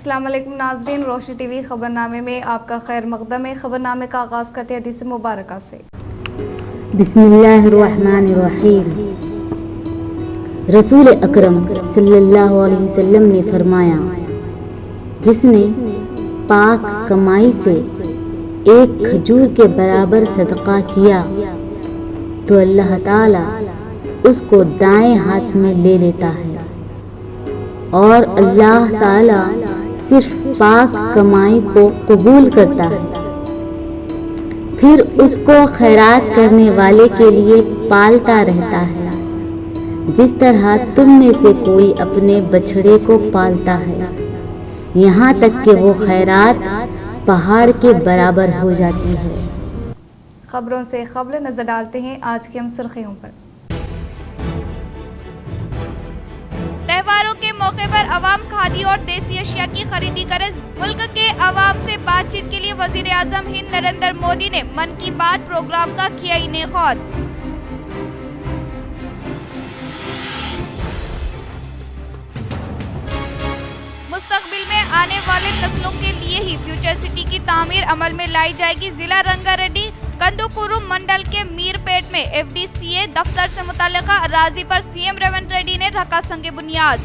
अस्सलाम वालेकुम नाज़रीन, रोशनी टीवी खबरनामे में आपका खैर मक़दम है। खबरनामे का आगाज़ करते हदीस मुबारक से। बिस्मिल्लाहिर्रहमानिर्रहीम। रसूल अकरम सल्लल्लाहु अलैहि वसल्लम ने फरमाया, जिसने पाक कमाई से एक खजूर के बराबर सदका किया तो अल्लाह ताला उसको दाएं हाथ में ले लेता है और अल्लाह ताला सिर्फ पाक कमाई को कबूल करता है, फिर उसको खैरात करने वाले के लिए पालता रहता है, जिस तरह तुम में से कोई अपने बछड़े को पालता है, यहाँ तक कि वो खैरात पहाड़ के बराबर हो जाती है। खबरों से खबर नजर डालते हैं आज की हम सुर्खियों पर। त्योहारों के मौके पर अवाम खादी और देसी अशिया की खरीदी करें। मुल्क के अवाम से बातचीत के लिए वजीर आजम हिंद नरेंद्र मोदी ने मन की बात प्रोग्राम का किया इनेकाद। मुस्तकबिल में आने वाले नस्लों के लिए ही फ्यूचर सिटी की तामीर अमल में लाई जाएगी। जिला रंगारेड्डी कंदुकुरु मंडल के मीरपेट में एफडीसीए दफ्तर से मुताल्लिका अराजी पर सीएम रेवंत रेड्डी ने रखा संगे बुनियाद।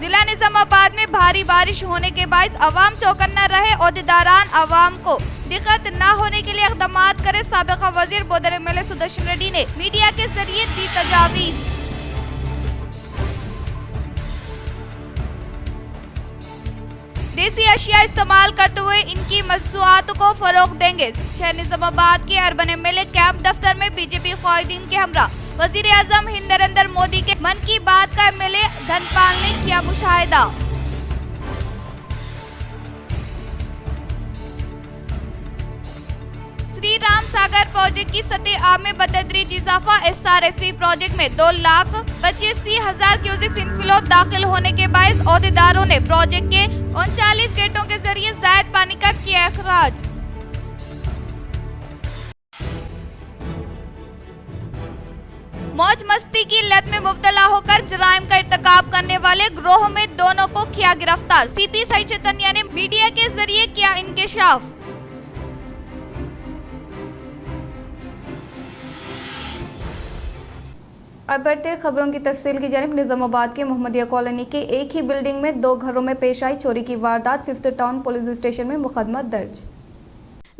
जिला निजामाबाद में भारी बारिश होने के बाद अवाम चौकन्ना रहे। ओहदेदारान अवाम को दिक्कत न होने के लिए इक़दामात करे। साबिक़ा वजीर बोदर एमएलए सुदर्शन रेड्डी ने मीडिया के जरिए दी तजावीज़। देसी अशिया इस्तेमाल करते हुए इनकी मसनूआत को फरोग देंगे। शहर निजामाबाद के अर्बन एमएलए कैंप दफ्तर में बीजेपी क़ायदीन के हमरा वजीर आजम हिंद नरेंद्र मोदी के मन की बात का एमएलए धनपाल ने किया मुशाहिदा। श्री राम सागर प्रोजेक्ट की सतह आब में बतदरीज इजाफा। एसआरएसपी प्रोजेक्ट में 2,85,000 क्यूसेक इनफ्लो दाखिल होने के बायस ओहदेदारों ने प्रोजेक्ट के 39 गेटों के जरिए जायद पानी का किया अखराज। मौज मस्ती की लत में मुब्तला होकर जराइम का इर्तिकाब करने वाले गिरोह में दोनों को किया गिरफ्तार। सीपी साई चैतन्य ने मीडिया के जरिए किया इंकशाफ। अब बढ़ते खबरों की तफसील की जानिब। निजामाबाद के मोहम्मदिया कॉलोनी के एक ही बिल्डिंग में 2 घरों में पेश आई चोरी की वारदात। 5th टाउन पुलिस स्टेशन में मुकदमा दर्ज।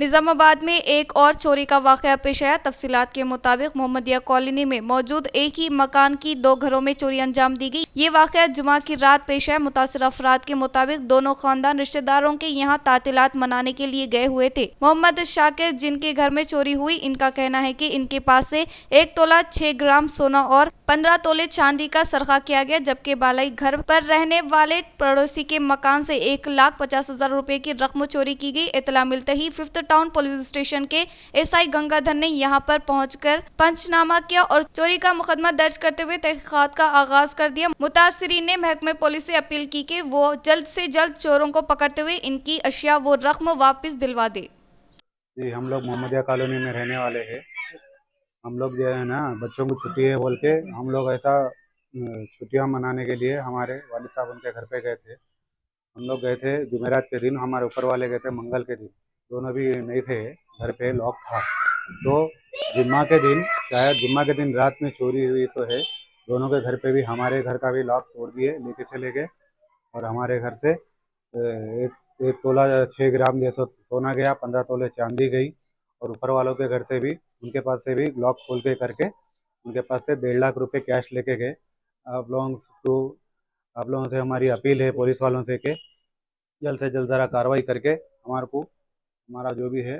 निजामाबाद में एक और चोरी का वाकया पेश आया। तफसीलात के मुताबिक मोहम्मदिया कॉलोनी में मौजूद एक ही मकान की 2 घरों में चोरी अंजाम दी गई। ये वाकया जुमा की रात पेश आया। मुतासिर अफराद के मुताबिक दोनों खानदान रिश्तेदारों के यहाँ तातिलात मनाने के लिए गए हुए थे। मोहम्मद शाकिर जिनके घर में चोरी हुई, इनका कहना है कि इनके पास से 1 तोला 6 ग्राम सोना और 15 तोले चांदी का सरखा किया गया, जबकि बालाई घर पर रहने वाले पड़ोसी के मकान से 1,50,000 रुपए की रकम चोरी की गई। इतला मिलते ही 5th टाउन पुलिस स्टेशन के एसआई गंगाधर ने यहां पर पहुंचकर पंचनामा किया और चोरी का मुकदमा दर्ज करते हुए तहकीकात का आगाज कर दिया। मुतासिरीन ने महकमे पुलिस से अपील की कि वो जल्द से जल्द चोरों को पकड़ते हुए इनकी अशिया वो रकम वापस दिलवा दे। जी, हम लोग मोहम्मदिया कॉलोनी में रहने वाले हैं। हम लोग जो है ना, बच्चों को छुट्टी है बोल के हम लोग ऐसा छुट्टियां मनाने के लिए हमारे वालिद साहब उनके घर पे गए थे। हम लोग गए थे जुमेरात के दिन, हमारे ऊपर वाले गए थे मंगल के दिन। दोनों भी नहीं थे घर पे, लॉक था। तो जुम्मा के दिन, शायद जुम्मा के दिन रात में चोरी हुई तो है। दोनों के घर पे भी, हमारे घर का भी लॉक तोड़ दिए, लेके चले गए। और हमारे घर से एक तोला 6 ग्राम जैसा सोना गया, 15 तोले चांदी गई। और ऊपर वालों के घर से भी, उनके पास से भी लॉक खोल के करके उनके पास से 1.5 लाख रुपए कैश लेके गए। आप लोगों से हमारी अपील है पुलिस वालों से कि जल्द से जल्द ज़रा कार्रवाई करके हमारा जो भी है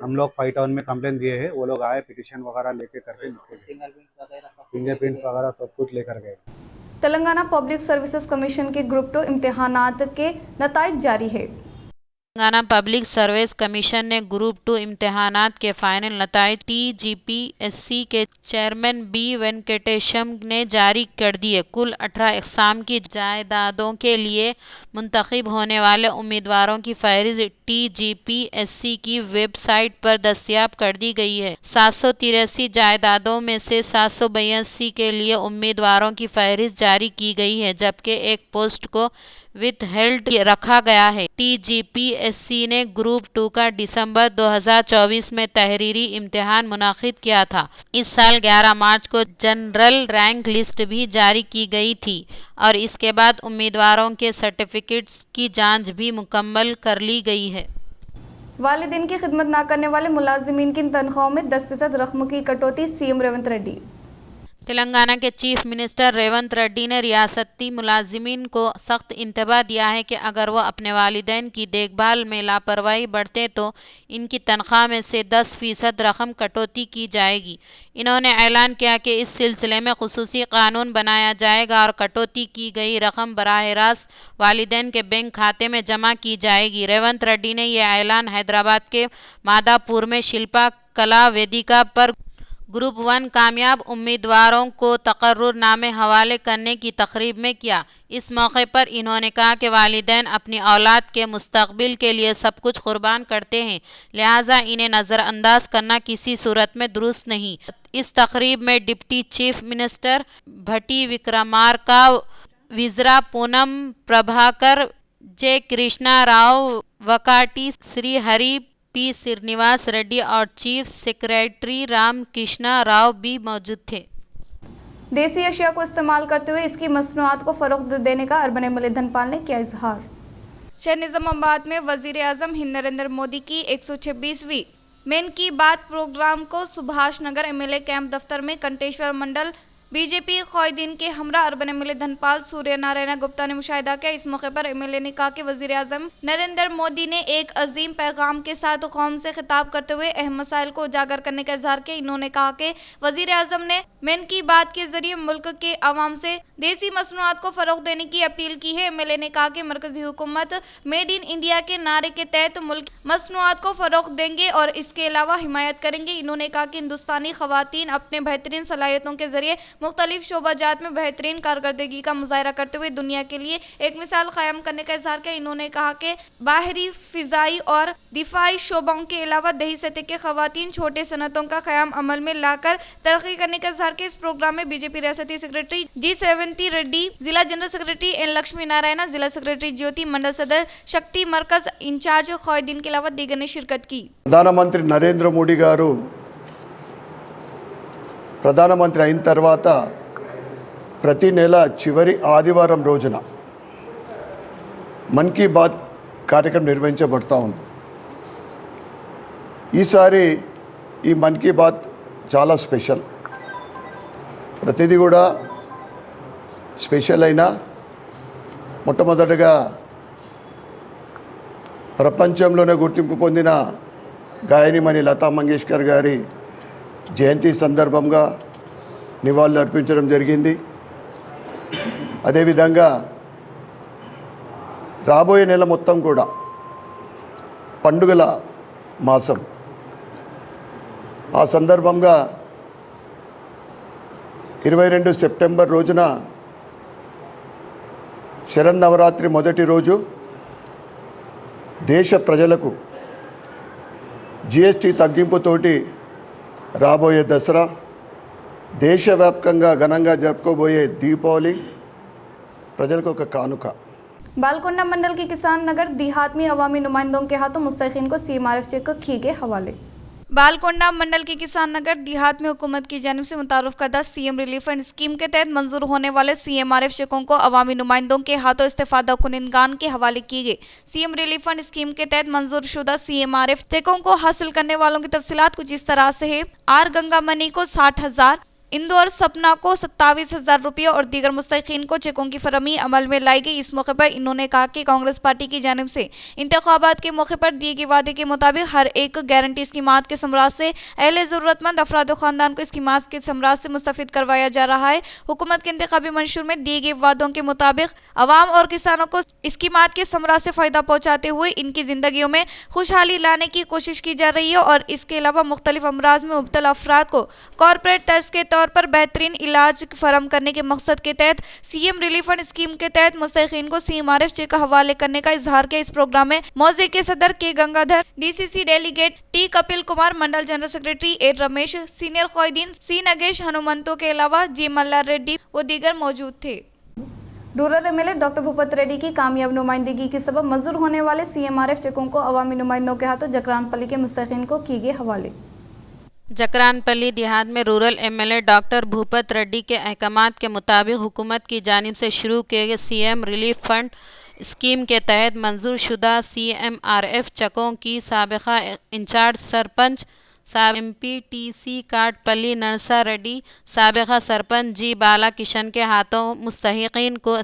हम लोग 5 टाउन में कंप्लेन दिए हैं। वो लोग आए, पिटिशन वगैरह लेके करके फिंगरप्रिंट वगैरह सब कुछ लेकर गए। तेलंगाना पब्लिक सर्विसेज कमीशन के ग्रुप 2 इम्तिहानात के नताइज जारी है। तेलंगाना पब्लिक सर्विस कमीशन ने ग्रुप 2 इम्तिहानात के फाइनल नताइज टीजीपीएससी के चेयरमैन बी वेंकटेशम ने जारी कर दिए। कुल 18 इक़साम की जायदादों के लिए मुंतखब होने वाले उम्मीदवारों की फहरिस्त TGPSC की वेबसाइट पर दस्तयाब कर दी गई है। 783 जायदादों में से 782 के लिए उम्मीदवारों की फहरिस्त जारी की गई है, जबकि एक पोस्ट को विथहेल्ड रखा गया है। TGPSC ने ग्रुप 2 का दिसंबर 2024 में तहरीरी इम्तिहान मुनाकिद किया था। इस साल 11 मार्च को जनरल रैंक लिस्ट भी जारी की गई थी और इसके बाद उम्मीदवारों के सर्टिफिकेट्स की जांच भी मुकम्मल कर ली गई है। वालिदैन की खिदमत ना करने वाले मुलाजिमीन की तनख्वाहों में 10% रकम की कटौती, सीएम रेवंत रेड्डी। तेलंगाना के चीफ मिनिस्टर रेवंत रेड्डी ने रियासती मुलाजिमीन को सख्त इंतबाह दिया है कि अगर वो अपने वालिदैन की देखभाल में लापरवाही बरतें तो इनकी तनख्वाह में से 10% रकम कटौती की जाएगी। इन्होंने ऐलान किया कि इस सिलसिले में खुसूसी कानून बनाया जाएगा और कटौती की गई रकम बराह रास्त वालिदैन के बैंक खाते में जमा की जाएगी। रेवंत रेड्डी ने यह ऐलान हैदराबाद के मादापुर में शिल्पा कला वेदिका पर ग्रुप 1 कामयाब उम्मीदवारों को तकर्रुरनामे हवाले करने की तकरीब में किया। इस मौके पर इन्होंने कहा कि वालिदैन अपनी औलाद के मुस्तकबिल के लिए सब कुछ कुर्बान करते हैं, लिहाजा इन्हें नज़रअंदाज करना किसी सूरत में दुरुस्त नहीं। इस तकरीब में डिप्टी चीफ मिनिस्टर भट्टी विक्रमार्का, विज़रा पूनम प्रभाकर, जे कृष्णा राव वकाटी, श्री हरि पी श्रीनिवास रेड्डी और चीफ सेक्रेटरी राम कृष्णा राव भी मौजूद थे। देसी अशिया को इस्तेमाल करते हुए इसकी मसनूआत को फरोख्त देने का अर्बन एमएलए धनपाल ने किया इजहार। शहर निजामाबाद में वजीर आजम हिंद नरेंद्र मोदी की 126वीं मन की बात प्रोग्राम को सुभाष नगर एमएलए कैंप दफ्तर में कंटेश्वर मंडल बीजेपी क़ायदीन के हमरा अर्बन एमएलए धनपाल सूर्य नारायण गुप्ता ने मुशाहिदा किया। इस मौके पर एमएलए ने कहा कि वजीर आजम नरेंद्र मोदी ने एक अजीम पैगाम के साथ कौम से खिताब करते हुए अहम मसाइल को उजागर करने का इजहार किया। इन्होंने कहा कि वजीर आजम ने मन की बात के जरिए मुल्क के अवाम से देसी मसनूआत को फरोग देने की अपील की है। एमएलए ने कहा कि मरकजी हुकूमत मेड इन इंडिया के नारे के तहत मुल्क मसनूआत को फरोग देंगे और इसके अलावा हिमायत करेंगे। इन्होंने कहा कि हिंदुस्तानी खवातीन अपने बेहतरीन सलाहियतों के जरिए मुख्तलिफ शोबाजात में बेहतरीन कारकर्दगी का मुजाहरा करते हुए दुनिया के लिए एक मिसाल कायम करने का इजहार किया। इन्होंने कहा कि बाहरी, फिजाई और दिफाई शोबों के अलावा दही सतह के खवातीन छोटे सनतों का क़याम अमल में लाकर तरक्की करने का इजहार किया। इस प्रोग्राम में बीजेपी रियासती सेक्रेटरी जी सेवंती रेड्डी, जिला general secretary N Lakshmi Narayan, जिला सेक्रेटरी ज्योति, मंडल सदर शक्ति मरकज इंचार्ज क़ायदीन के अलावा दीगर ने शिरकत की। ప్రధానమంత్రి నరేంద్ర మోడీ గారు ప్రధానమంత్రి అయిన తర్వాత ప్రతి నెల చివరి ఆదివారం రోజున మన్ కీ బాత్ కార్యక్రమం నిర్వహించబడతా ఉంది. ఈసారి ఈ మన్ కీ బాత్ చాలా స్పెషల్. ప్రతిదీ కూడా స్పెషల్ అయినా మొట్టమొదటగా ప్రపంచంలోనే గుర్తింపు పొందిన గాయనిమణి లతా మంగేష్కర్ గారి జయంతి సందర్భంగా నివాళులు అర్పించడం జరిగింది. అదేవిధంగా రాబోయే నెల మొత్తం కూడా పండుగల మాసం. ఆ సందర్భంగా 22 సెప్టెంబర్ రోజున శరన్నవరాత్రి మొదటి రోజు దేశ ప్రజలకు జిఎస్టీ తగ్గింపుతోటి రాబోయే దసరా, దేశవ్యాప్తంగా ఘనంగా జరుపుకోబోయే దీపావళి ప్రజలకు ఒక కానుక. बालकोंडा मंडल के किसान नगर देहात में अवामी नुमाइंदों के हाथों मुस्तकीन को सीएमआरएफ चेक किए गए हवाले। बालकोंडा मंडल के किसान नगर देहात में हुकूमत की जानिब से मुतारुफ करदा सीएम रिलीफ फंड स्कीम के तहत मंजूर होने वाले सीएमआरएफ चेकों को अवामी नुमाइंदों के हाथों इस्तेफादा कुनिंदगान के हवाले किए गए। सीएम रिलीफ फंड स्कीम के तहत मंजूर शुदा सीएमआरएफ चेकों को हासिल करने वालों की तफसीलात कुछ इस तरह से है। आर गंगामनी को 60,000, इंदौर सपना को 27,000 रुपये और दीगर मुस्तकीन को चेकों की फरहमी अमल में लाई गई। इस मौके पर इन्होंने कहा कि कांग्रेस पार्टी की जानिब से इंतखाबात के मौके पर दिए गए वादे के मुताबिक हर एक गारंटी स्कीमात के समराज से अहले ज़रूरतमंद अफराद ख़ानदान को स्कीमात के समराज से मुस्तफ़िद करवाया जा रहा है। हुकूमत के इंतखाबी मंशूर में दिए गए वादों के मुताबिक अवाम और किसानों को स्कीमात के समराज से फ़ायदा पहुँचाते हुए इनकी ज़िंदगियों में खुशहाली लाने की कोशिश की जा रही है और इसके अलावा मुख्तलिफ अमराज में मुब्तला अफराद को कॉरपोरेट तर्ज के तौर पर बेहतरीन इलाज फराहम करने के मकसद के तहत सीएम रिलीफ फंड स्कीम के तहत मुस्तहिकीन को सीएमआरएफ चेक का हवाले करने का इजहार किया। इस प्रोग्राम में मौजे के सदर K Gangadhar, DCC delegate T Kapil Kumar, mandal general secretary A Ramesh, senior क़ायदीन सी नगेश हनुमंतो के अलावा जी मल्ला रेड्डी व दीगर मौजूद थे। Rural MLA doctor Bhupat Reddy की कामयाब नुमाइंदगी के सबब मंजूर होने वाले सीएमआरएफ चेकों को अवामी नुमाइंदों के हाथों जकरानपल्ली के मुस्तहिकीन को किए गए हवाले। जकरानपल्ली देहात में rural MLA doctor Bhupat Reddy के अहकामात के मुताबिक हुकूमत की जानिब से शुरू किए गए सीएम रिलीफ फंड स्कीम के तहत मंजूर शुदा सीएमआरएफ चकों की साबिका इंचार्ज सरपंच एमपीटीसी काटपल्ली नरसा रेड्डी, साबिका सरपंच जी बाला किशन के हाथों मुस्तहिकीन को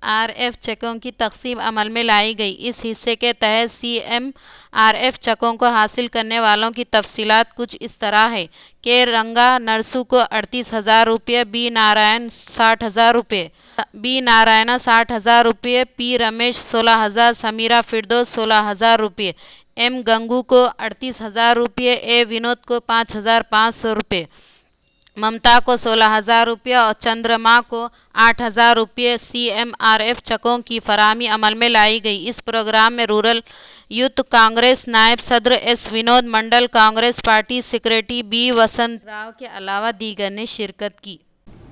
आरएफ चकों की तकसीम अमल में लाई गई। इस हिस्से के तहत सीएमआरएफ चकों को हासिल करने वालों की तफसीलात कुछ इस तरह है कि रंगा नरसू को 38,000 रुपये, बी नारायण 60,000 रुपये, बी नारायणा 60,000 रुपये, पी रमेश 16,000, समीरा फिरदौस 16,000 रुपये, एम गंगू को 38,000 रुपये, ए विनोद को 5,500 रुपये, ममता को 16,000 रुपये और चंद्रमा को 8,000 रुपये सीएमआरएफ चकों की फराहमी अमल में लाई गई। इस प्रोग्राम में रूरल यूथ कांग्रेस नायब सदर एस विनोद, मंडल कांग्रेस पार्टी सेक्रेटरी बी वसंत राव के अलावा दीगर ने शिरकत की।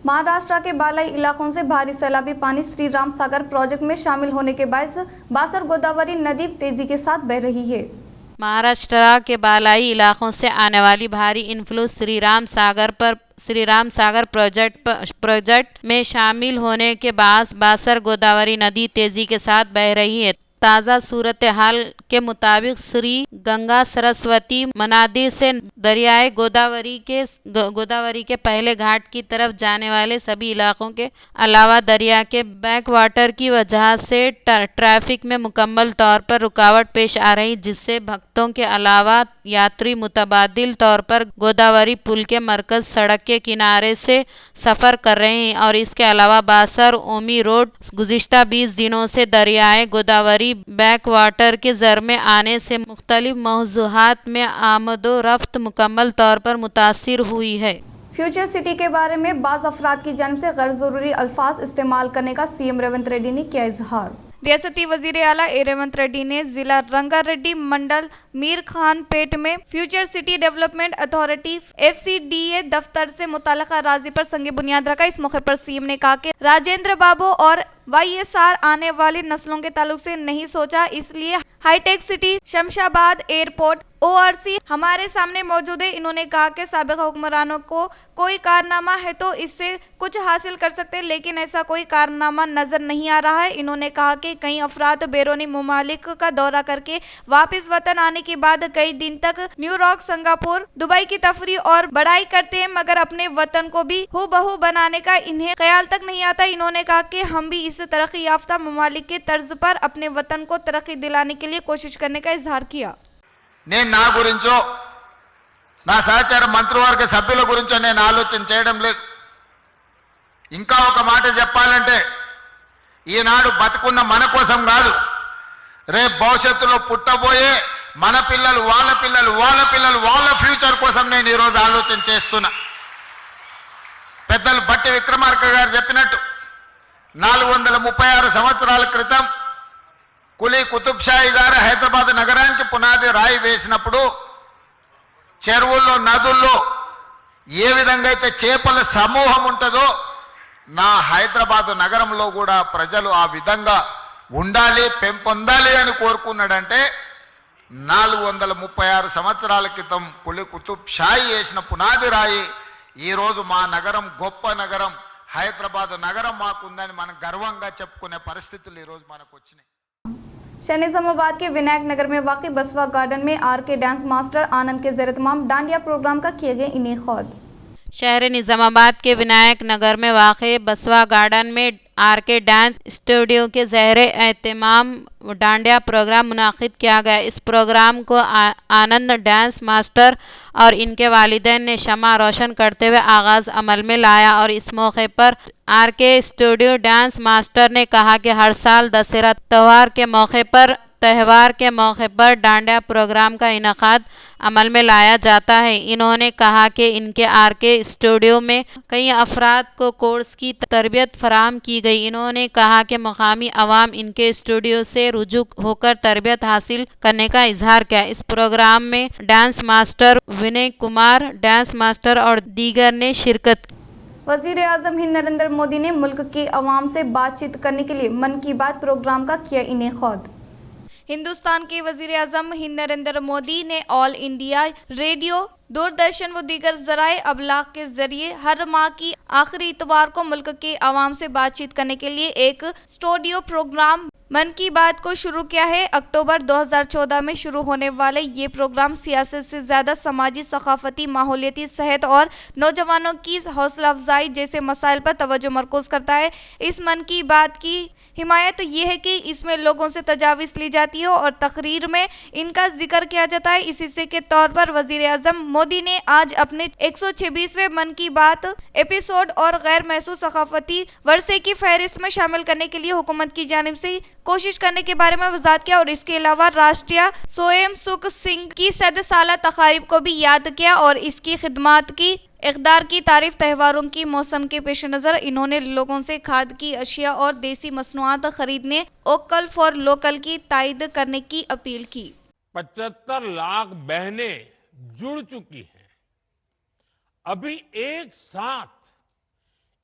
महाराष्ट्र के बालाई इलाकों से भारी सैलाबी पानी श्री राम सागर प्रोजेक्ट में शामिल होने के बायस बासर गोदावरी नदी तेजी के साथ बह रही है। महाराष्ट्र के बालाई इलाकों से आने वाली भारी इनफ्लो श्री राम सागर प्रोजेक्ट में शामिल होने के बाद बासर गोदावरी नदी तेजी के साथ बह रही है। ताज़ा सूरत हाल के मुताबिक श्री गंगा सरस्वती मनादिर से दरियाए गोदावरी के पहले घाट की तरफ जाने वाले सभी इलाकों के अलावा दरिया के बैक वाटर की वजह से ट्रैफिक में मुकम्मल तौर पर रुकावट पेश आ रही, जिससे भक्तों के अलावा यात्री मुतबादिल तौर पर गोदावरी पुल के मरकज सड़क के किनारे से सफ़र कर रहे हैं। और इसके अलावा बासर ओमी रोड गुज़िश्ता 20 दिनों से दरियाए गोदावरी बैक वाटर के जर में आने से मुख्तलिफ मौज़ूआत में आमदो रफ्त मुकम्मल तौर पर मुतासिर हुई है। फ्यूचर सिटी के बारे में बाज़ अफराद की जानिब से गैर ज़रूरी अल्फाज इस्तेमाल करने का सीएम रेवंत रेड्डी ने किया इजहार। रियासती वजीर आला ए रेवंत रेड्डी ने जिला रंगारेड्डी मंडल मीर खान पेट में future city development authority FCDA दफ्तर से मुताल्लिका राजी पर संगे बुनियाद रखा। इस मौके पर सीएम ने कहा कि राजेंद्र बाबू और YSR आने वाली नस्लों के ताल्लुक से नहीं सोचा, इसलिए hitech city Shamshabad airport ORC हमारे सामने मौजूद है। इन्होंने कहा कि साबिका हुक्मरानों को कोई कारनामा है तो इससे कुछ हासिल कर सकते, लेकिन ऐसा कोई कारनामा नजर नहीं आ रहा है। इन्होंने कहा कि कई अफराद बैरूनी ममालिक का दौरा करके वापस वतन आने के बाद कई दिन तक न्यूयॉर्क, सिंगापुर, दुबई की तफरी और बढ़ाई करते हैं, मगर अपने वतन को भी हूबहू बनाने का इन्हें ख्याल तक नहीं आता। इन्होंने कहा कि हम भी इस तरक्की याफ्ता ममालिक के तर्ज पर अपने वतन को तरक्की दिलाने के लिए कोशिश करने का इजहार किया। నేను నా గురించో నా సహచార మంత్రివర్గ సభ్యుల గురించో నేను ఆలోచన చేయడం లేదు. ఇంకా ఒక మాట చెప్పాలంటే ఈనాడు బతుకున్న మన కోసం కాదు, రేపు భవిష్యత్తులో పుట్టబోయే మన పిల్లలు వాళ్ళ ఫ్యూచర్ కోసం నేను ఈరోజు ఆలోచన చేస్తున్నా. పెద్దలు బట్టి విక్రమార్క గారు చెప్పినట్టు 436 సంవత్సరాల క్రితం కులీ కుతుబ్ షాహీ గారు హైదరాబాద్ నగరానికి పునాది రాయి వేసినప్పుడు చెరువుల్లో, నదుల్లో ఏ విధంగా అయితే చేపల సమూహం ఉంటుందో నా హైదరాబాద్ నగరంలో కూడా ప్రజలు ఆ విధంగా ఉండాలి, పెంపొందాలి అని కోరుకున్నాడంటే 436 సంవత్సరాల క్రితం కులీ కుతుబ్ షాహీ వేసిన పునాది రాయి ఈరోజు మా నగరం గొప్ప నగరం హైదరాబాద్ నగరం మాకుందని మనం గర్వంగా చెప్పుకునే పరిస్థితులు ఈరోజు మనకు వచ్చినాయి. शहर निजामाबाद के विनायक नगर में वाक़ई बसवा गार्डन में RK डांस मास्टर आनंद के ज़ेर-ए-तमाम डांडिया प्रोग्राम का किए गए इनेख़ाद। शहर निजामाबाद के विनायक नगर में वाक़ई बसवा गार्डन में RK डांस स्टूडियो के ज़ेर-ए-तमाम डांडिया प्रोग्राम मुनाकिद किया गया। इस प्रोग्राम को आनंद डांस मास्टर और इनके वालिदैन ने शमा रोशन करते हुए आगाज़ अमल में लाया। और इस मौके पर RK स्टूडियो डांस मास्टर ने कहा कि हर साल दशहरा त्यौहार के मौके पर त्यौहार के मौके पर डांडिया प्रोग्राम का इनेकाद अमल में लाया जाता है। इन्होंने कहा कि इनके आरके स्टूडियो में कई अफराद को कोर्स की तरबियत फराहम की गई। इन्होंने कहा कि मकामी अवाम इनके स्टूडियो से रुजू होकर तरबियत हासिल करने का इजहार किया। इस प्रोग्राम में dance master Vinay Kumar, dance master और दीगर ने शिरकत की। वज़ीर-ए-आज़म हिंद नरेंद्र मोदी ने मुल्क की आवाम से बातचीत करने के लिए मन की बात प्रोग्राम का किया इनेकाद। हिंदुस्तान के वज़ीर-ए-आज़म हिंद नरेंद्र मोदी ने ऑल इंडिया रेडियो, दूरदर्शन व दीगर ज़राए अबलाग के जरिए हर माह की आखिरी इतवार को मुल्क के आवाम से बातचीत करने के लिए एक स्टूडियो प्रोग्राम मन की बात को शुरू किया है। अक्टूबर 2014 में शुरू होने वाले ये प्रोग्राम सियासत से ज़्यादा समाजी, सकाफती, माहौलियाती, सेहत और नौजवानों की हौसला अफजाई जैसे मसाइल पर तवज्जो मरकूज़ करता है। इस मन की बात की हिमायत ये है कि इसमें लोगों से तजावीज़ ली जाती है और तकरीर में इनका जिक्र किया जाता है। इस हिस्से के तौर पर वज़ीर-ए-आज़म मोदी ने आज अपने 126वें मन की बात एपिसोड और गैर महसूस सकाफती वर्षे की फहरिस्त में शामिल करने के लिए हुकूमत की जानिब से कोशिश करने के बारे में वज़ाहत किया और इसके अलावा राष्ट्रीय स्वयं सुख सिंह की 100 साला तकारीब को भी याद किया और इसकी खिदमात की इक़दार की तारीफ। त्योहारों की मौसम के पेश नज़र इन्होंने लोगों से खाद की अशिया और देसी मसनूआत खरीदने, वोकल फॉर लोकल की तायद करने की अपील की। 75 लाख बहनें जुड़ चुकी हैं। अभी एक साथ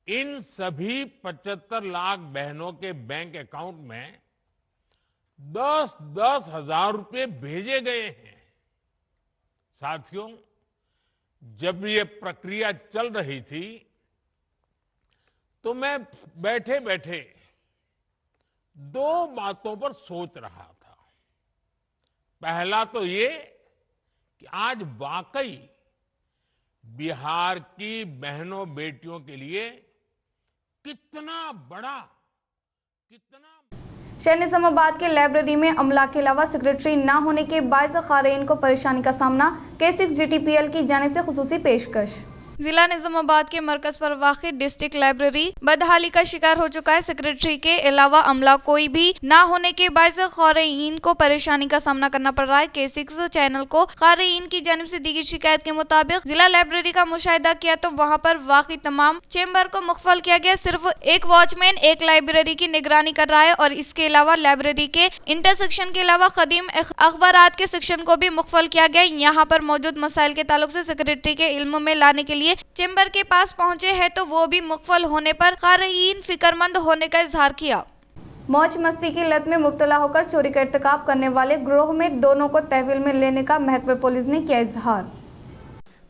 इन सभी 75 लाख बहनों के बैंक अकाउंट में 10-10 हजार रुपए भेजे गए हैं। साथियों, जब ये प्रक्रिया चल रही थी तो मैं बैठे बैठे दो बातों पर सोच रहा था। पहला तो ये कि आज वाकई बिहार की बहनों बेटियों के लिए कितना शहर निजामाबाद के लाइब्रेरी में अमला के अलावा सेक्रेटरी ना होने के बायस क़ारीन को परेशानी का सामना। K6 GTPL की जानिब से खुसूसी पेशकश। जिला निजामाबाद के मरकज पर वाक़ई डिस्ट्रिक्ट लाइब्रेरी बदहाली का शिकार हो चुका है। सेक्रेटरी के अलावा अमला कोई भी ना होने के बायस क़ारीन को परेशानी का सामना करना पड़ रहा है। K6 चैनल को क़ारीन की जानिब से दी गई शिकायत के मुताबिक जिला लाइब्रेरी का मुशाहिदा किया तो वहाँ पर वाक़ई तमाम चेम्बर को मुख्फल किया गया। सिर्फ एक वॉचमैन एक लाइब्रेरी की निगरानी कर रहा है और इसके अलावा लाइब्रेरी के इंटर सेक्शन के अलावा कदीम अखबारात के सेक्शन को भी मुख्फल किया गया। यहाँ पर मौजूद मसाइल के ताल्लुक से सेक्रेटरी के इल्म में लाने के लिए चेंबर के पास पहुंचे हैं तो वो भी मुख्फल होने पर क़ारीन फिक्रमंद होने का इजहार किया। मौज मस्ती की लत में मुब्तला होकर चोरी का इर्तिकाब करने वाले ग्रोह में दोनों को तहवील में लेने का महकमे पुलिस ने किया इजहार।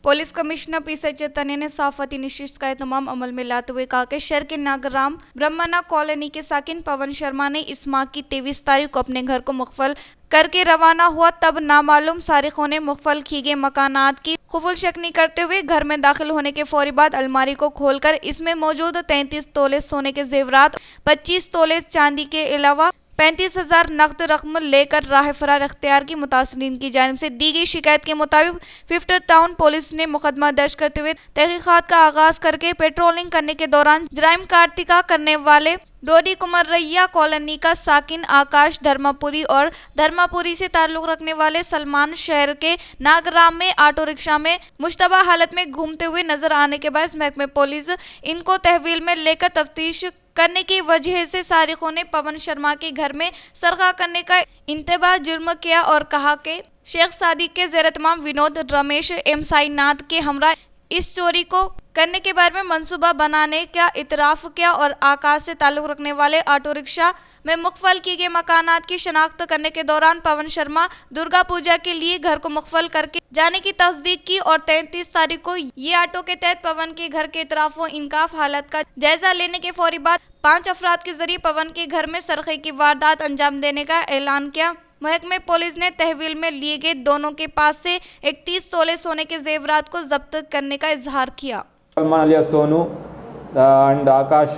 Police commissioner PC. चैतन्य ने साफती निशिस्त का तमाम अमल में लाते हुए कहा कि शहर के नागराम ब्रह्मना कॉलोनी के साकिन पवन शर्मा ने इस माह की 23 तारीख को अपने घर को मुख्फल करके रवाना हुआ। तब नामालूम सारिकों ने मुख्फल की गए मकानात की खुफुल शक्नी करते हुए घर में दाखिल होने के फौरी बाद अलमारी को खोलकर इसमें मौजूद 33 तोले सोने के जेवरात, 25 तोले चांदी के अलावा 35,000 नकद रकम लेकर राह फरार अख्तियार की मुतासरीन की जानिब से दी गई शिकायत के मुताबिक 50 टाउन पुलिस ने मुकदमा दर्ज करते हुए तहकीकात का आगाज करके पेट्रोलिंग करने के दौरान जराइम का अर्तिकाब करने वाले डोडी कुमरैया कॉलोनी का साकिन आकाश धर्मापुरी और धर्मापुरी से ताल्लुक रखने वाले सलमान शहर के नागराम में ऑटो रिक्शा में मुश्तबा हालत में घूमते हुए नजर आने के बाद महकमे पुलिस इनको तहवील में लेकर तफ्तीश करने की वजह से सारिकों ने पवन शर्मा के घर में सरका करने का इंतबा जुर्म किया और कहा कि शेख सादिक के ज़ेर तमाम विनोद, रमेश एम साईनाथ के हमरा इस चोरी को करने के बारे में मंसूबा बनाने का इतराफ किया और आकाश से ताल्लुक रखने वाले ऑटो रिक्शा में मुख्फल किए गए मकानात की शनाख्त करने के दौरान पवन शर्मा दुर्गा पूजा के लिए घर को मुख्फल करके जाने की तस्दीक की और 33 तारीख को ये ऑटो के तहत पवन के घर के इतराफ व इनकाफ हालत का जायजा लेने के फौरी बाद 5 अफराद के जरिए पवन के घर में सरखे की वारदात अंजाम देने का ऐलान किया। महकमे पुलिस ने तहवील में लिए गए दोनों के पास से 31 तोले सोने के जेवरात को जब्त करने का इजहार किया। सलमान अलियास सोनू అండ్ ఆకాష్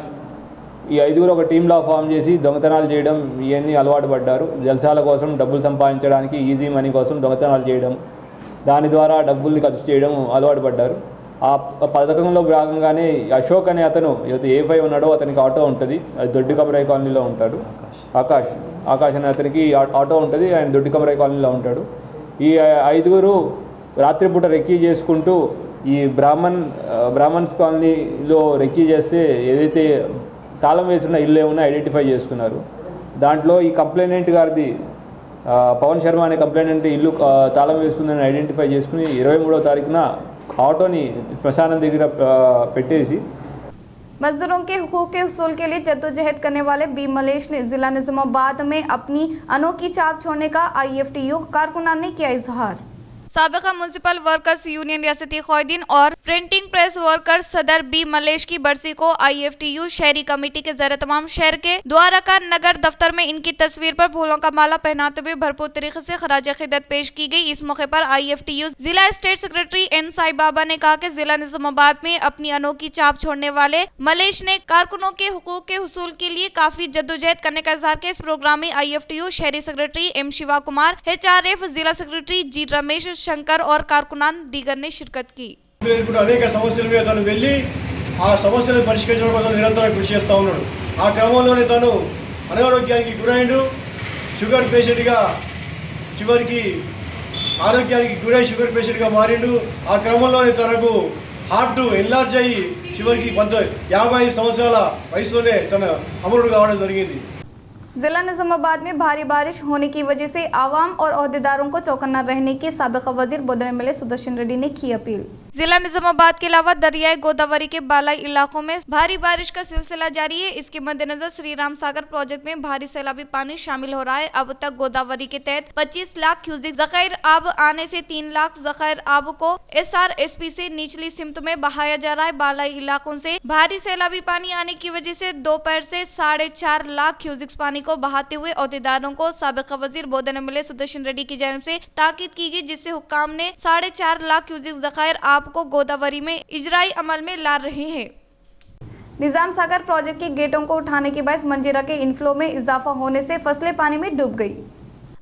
ఈ ఐదుగురు ఒక టీంలా ఫామ్ చేసి దొంగతనాలు చేయడం ఇవన్నీ అలవాటు పడ్డారు. జల్సాల కోసం డబ్బులు సంపాదించడానికి ఈజీ మనీ కోసం దొంగతనాలు చేయడం, దాని ద్వారా డబ్బుల్ని ఖర్చు చేయడం అలవాటు పడ్డారు. ఆ పథకంలో భాగంగానే అశోక్ అనే అతను ఏ5 ఉన్నాడో అతనికి ఆటో ఉంటుంది, అది దొడ్డి కబరాయి కాలనీలో ఉంటాడు. ఆకాష్ అనే అతనికి ఆటో ఉంటుంది, ఆయన దొడ్డికమరాయి కాలనీలో ఉంటాడు. ఈ 5గురు రాత్రిపూట రెక్కీ చేసుకుంటూ ఈ బ్రాహ్మణ్స్ కాలనీలో రెక్కీ చేస్తే ఏదైతే తాళం వేసిన ఇల్లు ఏమన్నా ఐడెంటిఫై చేసుకున్నారు. దాంట్లో ఈ కంప్లైనెంట్ గారిది పవన్ శర్మ అనే కంప్లైనెంట్ ఇల్లు తాళం వేసుకుందని ఐడెంటిఫై చేసుకుని 23వ తారీఖున ఆటోని శ్మశానం దగ్గర పెట్టేసి मजदूरों के हुकूक के हुसूल के लिए जद्दोजहद करने वाले बी मलेश ने जिला निजामाबाद में अपनी अनोखी छाप छोड़ने का IFTU कारकुनान ने किया इजहार। साबिका म्युनिसिपल वर्कर्स यूनियन रियासती क़ायदीन और प्रिंटिंग प्रेस वर्कर्स सदर बी मलेश की बरसी को IFTU शहरी कमेटी के ज़रिए तमाम शहर के द्वारका नगर दफ्तर में इनकी तस्वीर पर फूलों का माला पहनाते हुए भरपूर तरीके से खराज अकीदत पेश की गई। इस मौके पर IFTU जिला state secretary N Sai Baba ने कहा कि जिला निजामाबाद में अपनी अनोखी छाप छोड़ने वाले मलेश ने कारकुनों के हुकूक के हुसूल के लिए काफी जद्दोजहद करने का इजहार किया। इस प्रोग्राम में IFTU शहरी secretary M Shiva Kumar, HRF जिला सेक्रेटरी G रमेश शंकर और कारकुनान दीगर ने शिरकत की। అనేక సమస్యల మీద తను వెళ్ళి ఆ సమస్యలను పరిష్కరించడం కోసం నిరంతరం కృషి చేస్తూ ఉన్నాడు. ఆ క్రమంలోనే తను అనారోగ్యానికి గురైండు, షుగర్ పేషెంట్గా చివరికి ఆరోగ్యానికి గురై షుగర్ పేషెంట్గా మారిండు. ఆ క్రమంలోనే తనకు హార్ట్ ఎన్లార్జ్ అయ్యి చివరికి 55 సంవత్సరాల వయసులోనే తన అమరుడు కావడం జరిగింది. जिला निजामाबाद में भारी बारिश होने की वजह से आवाम और ओहदेदारों को चौकन्ना रहने की साबिका वजीर बोधन MLA सुदर्शन रेड्डी ने की अपील। जिला निजामाबाद के अलावा दरियाई गोदावरी के बालाई इलाकों में भारी बारिश का सिलसिला जारी है। इसके मद्देनजर श्री राम सागर प्रोजेक्ट में भारी सैलाबी पानी शामिल हो रहा है। अब तक गोदावरी के तहत 25 लाख क्यूसिक ज़ख़ायर आब आने से 3 लाख ज़ख़ायर आब को SRSP से निचली सिमत में बहाया जा रहा है। बालाई इलाकों से भारी सैलाबी पानी आने की वजह से दोपहर से 4.5 लाख क्यूसिक पानी को बहाते हुए अहदेदारों को साबिका वजीर बोधन MLA सुदर्शन रेड्डी की जानिब से ताकीद की गई, जिससे हुक्काम ने 4.5 लाख क्यूसिक ज़ख़ायर आब को गोदावरी में इजराई अमल में ला रहे हैं। निजाम सागर प्रोजेक्ट के गेटों को उठाने के बाद मंजीरा के इनफ्लो में इजाफा होने से फसलें पानी में डूब गई।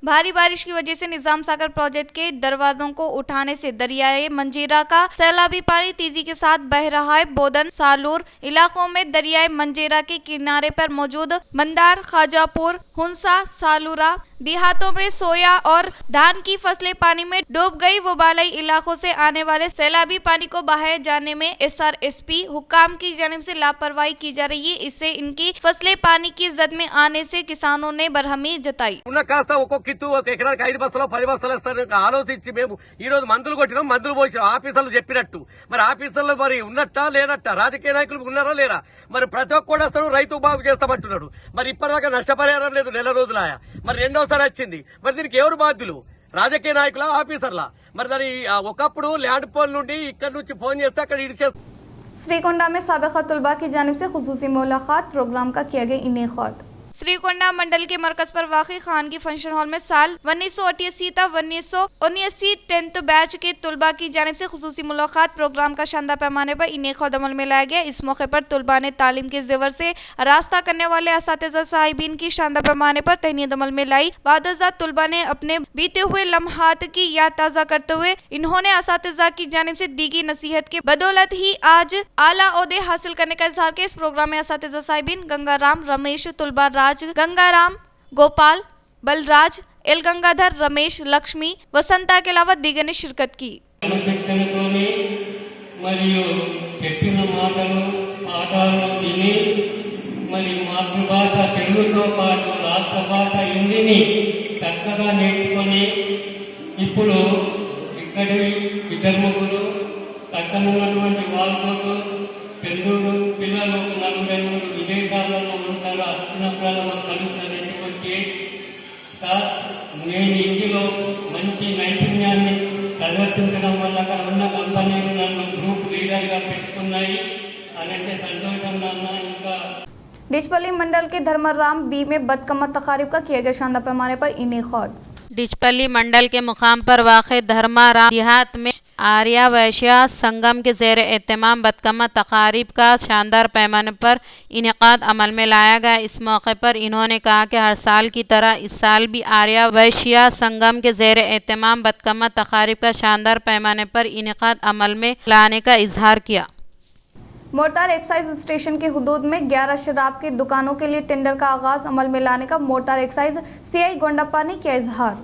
भारी बारिश की वजह से निजाम सागर प्रोजेक्ट के दरवाजों को उठाने से दरियाए मंजीरा का सैलाबी पानी तेजी के साथ बह रहा है। बोधन सालूर इलाकों में दरियाए मंजीरा के किनारे पर मौजूद मंदार, खाजापुर, हुंसा, सालूरा देहातों में सोया और धान की फसलें पानी में डूब गई। वो बालाई इलाकों से आने वाले सैलाबी पानी को बहाए जाने में SRSP हुक्काम की जानिब से लापरवाही की जा रही है। इससे इनकी फसलें पानी की जद में आने से किसानों ने बरहमी जताई। కిత్తు ఒక ఎకరానికి 5 బస్తాలు 10 బస్తాలు ఇస్తారు ఆలోచించి మేము ఈ రోజు మందులు కొట్టినాం, మందులు పోసినాం ఆఫీసర్లు చెప్పినట్టు. మరి ఆఫీసర్లు మరి ఉన్నట్టా లేనట్టా, రాజకీయ నాయకులు ఉన్నారా లేరా? మరి ప్రతి ఒక్కడు వస్తాడు రైతు బాగు చేస్తామంటున్నాడు. మరి ఇప్పటిదాకా నష్టపరిహారం లేదు, నెల రోజులాయా. మరి రెండోసారి వచ్చింది. మరి దీనికి ఎవరు బాధ్యులు? రాజకీయ నాయకుల, ఆఫీసర్లా? మరి దాని ఒకప్పుడు ల్యాండ్ పోల్ నుండి ఇక్కడ నుంచి ఫోన్ చేస్తే అక్కడ ఇడిచేస్తారు. श्रीकोंडा में साबिका तुलबा की जानिब से खुसूसी मुलाकात प्रोग्राम का किया गया इनेकाद। श्रीकोंडा मंडल के मरकज पर वाक़ई खानगी फंक्शन हॉल में साल 1988 तक 1979 10th बैच के तुलबा की जानिब से खुसूसी मुलाकात प्रोग्राम का शानदार पैमाने पर इनेकाद अमल में लाया गया। इस मौके पर तुलबा ने तालीम के ज़ेवर से रास्ता करने वाले असातिज़ा साहिबीन की शानदार पैमाने पर तहनीत अमल में लाई। वादजात तुलबा ने अपने बीते हुए लम्हात की याद ताज़ा करते हुए इन्होंने असातिज़ा की जानिब से दी गई नसीहत के बदौलत ही आज आला ओहदे हासिल करने का इजहार किया। इस प्रोग्राम में असातिज़ा साहिबीन गंगाराम, रमेश, तुलबा राज, गंगाराम, गोपाल, बलराज, एल गंगाधर, रमेश, लक्ष्मी, वसंता के अलावा दीगर ने शिरकत की। మరియు చెప్పిన మాటలు పాఠాలు విని మరి మాతృభాష తెలుగుతో పాటు రాష్ట్ర భాష హిందీని చక్కగా నేర్చుకొని ఇప్పుడు ఇక్కడి ఇద్దరు ముగ్గురు పక్కనున్నటువంటి వాళ్ళతో పెళ్ళూరు పిల్లలు 40 విదేశాలలో ఉంటారు. అస్తినప్పులలో కలుస్తారని వచ్చి సార్ నేను ఇందులో మంచి నైపుణ్యాన్ని ప్రదర్శించడం వల్ల అక్కడ ఉన్న కంపెనీలు నన్ను గ్రూప్ లీడర్గా పెట్టుకున్నాయి అనంటే సంతోషం నాన్న. ఇంకా डिचपल्ली मंडल के धर्मराम बी में बदकमत तकारीब का किया गया शानदार पैमाने पर इनेकाद। डिचपल्ली मंडल के मुकाम पर वाक़ धर्माराम देहात में आर्या वैश्य संगम के ज़ेर एहतमाम बदकमा तकारीब का शानदार पैमाने पर इनेकाद अमल में लाया गया। इस मौके पर इन्होंने कहा कि हर साल की तरह इस साल भी आर्या वैश्य संगम के ज़ेर एहतमाम बदकमा तकारीब का शानदार पैमाने पर इनेकाद अमल में लाने का इजहार किया। मोर्टार एक्साइज स्टेशन के हुदूद में 11 शराब की दुकानों के लिए टेंडर का आगाज अमल में लाने का मोर्टार एक्साइज सीआई गोंडप्पा ने किया इजहार।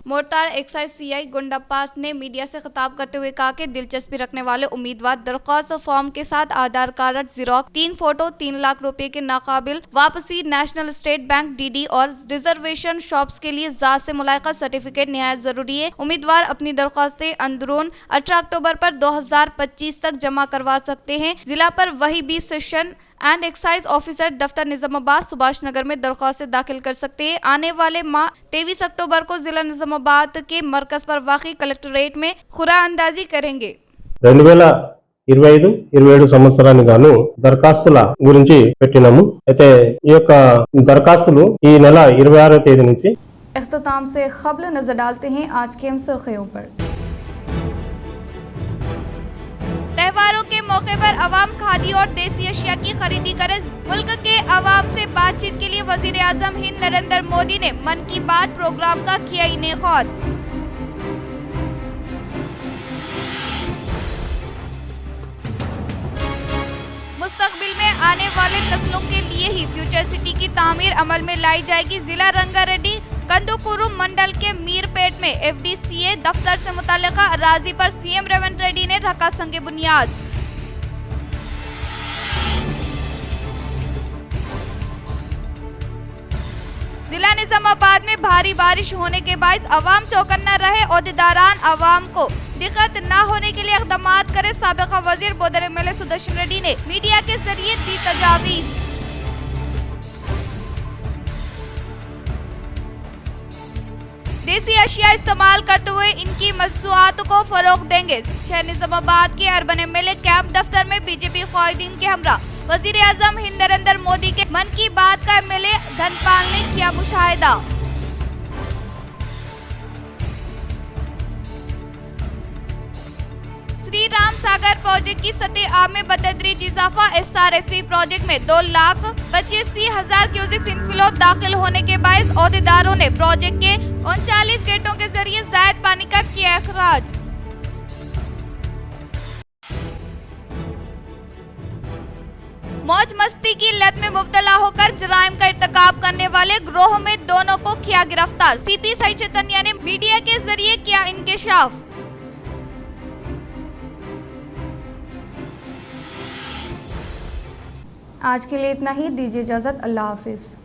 मोर्टार एक्साइज सीआई गोंडप्पा ने मीडिया से खिताब करते हुए कहा कि दिलचस्पी रखने वाले उम्मीदवार दरख्वास्त फॉर्म के साथ आधार कार्ड, जीरोक्स, 3 फोटो, 3 लाख रुपए के नाकाबिल वापसी, नेशनल स्टेट बैंक डीडी और रिजर्वेशन शॉप्स के लिए जात से मुलाका सर्टिफिकेट निहायत जरूरी है। उम्मीदवार अपनी दरख्वास्तें अंदरून 18 अक्टूबर पर 2025 तक जमा करवा सकते हैं। जिला पर वही 20 सेशन एंड एक्साइज ऑफिसर दफ्तर निजामाबाद सुभाष नगर में दरख्वास्तें दाखिल कर सकते हैं। आने वाले माह 23 अक्टूबर को जिला निजामाबाद के मरकज पर वाक़ई कलेक्टरेट में खुरा अंदाजी करेंगे। 2025-27 సంవత్సరానికి గాను దరఖాస్తుల గురించి పెట్టినాము। అయితే ఈ యొక్క దరఖాస్తులు ఈ నెల 26వ తేదీ నుంచి इख्तिताम से खबर नजर डालते हैं आज के अहम सुर्खियों पर। त्योहारों के मौके पर अवाम खादी और देसी अशिया की खरीदी करें। मुल्क के अवाम से बातचीत के लिए वजीर आजम हिंद नरेंद्र मोदी ने मन की बात प्रोग्राम का किया इनेकाद। मुस्तकबिल में आने वाले नस्लों के लिए ही फ्यूचर सिटी की तामीर अमल में लाई जाएगी। जिला रंगारेड्डी कंदुकुरु मंडल के मीरपेट में एफडीसीए दफ्तर से मुताल्लिका अराजी पर सीएम रेवंत रेड्डी ने रखा संगे बुनियाद। जिला निजामाबाद में भारी बारिश होने के बायस अवाम चौकन्ना रहे। ओहदेदारान अवाम को दिक्कत न होने के लिए इक़दामात करे। साबिक़ा वजीर बोदर एमएलए सुदर्शन रेड्डी ने मीडिया के जरिए दी तजावीज़। देसी अशिया इस्तेमाल करते हुए इनकी मसनूआत को फरोग देंगे। शहर निजामाबाद के अर्बन एमएलए कैंप दफ्तर में बीजेपी क़ायदीन के हमरा वजीर आजम हिंद नरेंद्र मोदी के मन की बात का एमएलए धनपाल ने किया मुशाहिदा। श्री राम सागर प्रोजेक्ट की सतह आब में बतदरीज इजाफा। एसआरएसपी प्रोजेक्ट में 2,85,000 क्यूसेक इनफ्लो दाखिल होने के बायस ओहदेदारों ने प्रोजेक्ट के 39 गेटों के जरिए जायद पानी का किया अखराज। मौज मस्ती की लत में मुब्तला होकर जराइम का इर्तिकाब करने वाले गिरोह में दोनों को किया गिरफ्तार। सीपी साई चैतन्य ने मीडिया के जरिए किया इंकशाफ। आज के लिए इतना ही, दीजिए इजाजत। अल्लाह हाफिज।